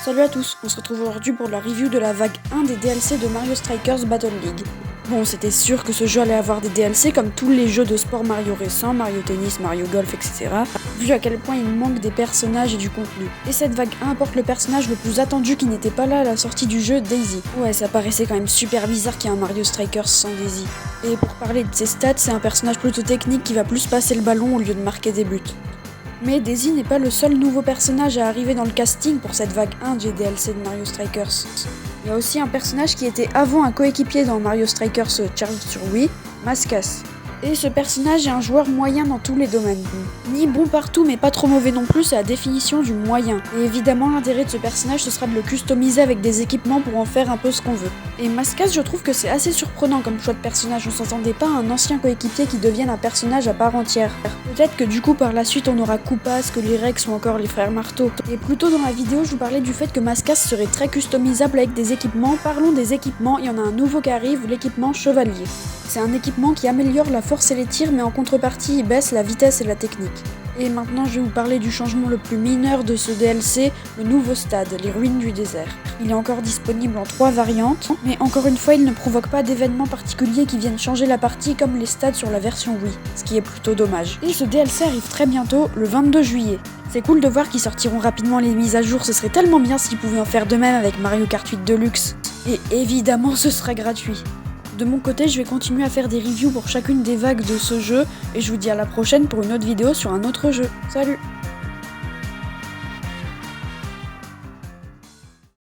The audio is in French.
Salut à tous, on se retrouve aujourd'hui pour la review de la vague 1 des DLC de Mario Strikers Battle League. Bon, c'était sûr que ce jeu allait avoir des DLC comme tous les jeux de sport Mario récents, Mario Tennis, Mario Golf, etc. Vu à quel point il manque des personnages et du contenu. Et cette vague 1 apporte le personnage le plus attendu qui n'était pas là à la sortie du jeu, Daisy. Ouais, ça paraissait quand même super bizarre qu'il y ait un Mario Strikers sans Daisy. Et pour parler de ses stats, c'est un personnage plutôt technique qui va plus passer le ballon au lieu de marquer des buts. Mais Daisy n'est pas le seul nouveau personnage à arriver dans le casting pour cette vague 1 des DLC de Mario Strikers. Il y a aussi un personnage qui était avant un coéquipier dans Mario Strikers Charge sur Wii, Mascas. Et ce personnage est un joueur moyen dans tous les domaines. Ni bon partout mais pas trop mauvais non plus, c'est la définition du moyen. Et évidemment l'intérêt de ce personnage ce sera de le customiser avec des équipements pour en faire un peu ce qu'on veut. Et Mascas, je trouve que c'est assez surprenant comme choix de personnage, on s'attendait pas à un ancien coéquipier qui devienne un personnage à part entière. Peut-être que du coup par la suite on aura Koopas, Skellyrex ou encore les frères Marteau. Et plus tôt dans la vidéo je vous parlais du fait que Mascas serait très customisable avec des équipements. Parlons des équipements, il y en a un nouveau qui arrive, l'équipement Chevalier. C'est un équipement qui améliore la force et les tirs, mais en contrepartie, il baisse la vitesse et la technique. Et maintenant, je vais vous parler du changement le plus mineur de ce DLC, le nouveau stade, les ruines du désert. Il est encore disponible en 3 variantes, mais encore une fois, il ne provoque pas d'événements particuliers qui viennent changer la partie comme les stades sur la version Wii, ce qui est plutôt dommage. Et ce DLC arrive très bientôt, le 22 juillet. C'est cool de voir qu'ils sortiront rapidement les mises à jour, ce serait tellement bien s'ils pouvaient en faire de même avec Mario Kart 8 Deluxe. Et évidemment, ce sera gratuit. De mon côté, je vais continuer à faire des reviews pour chacune des vagues de ce jeu, et je vous dis à la prochaine pour une autre vidéo sur un autre jeu. Salut!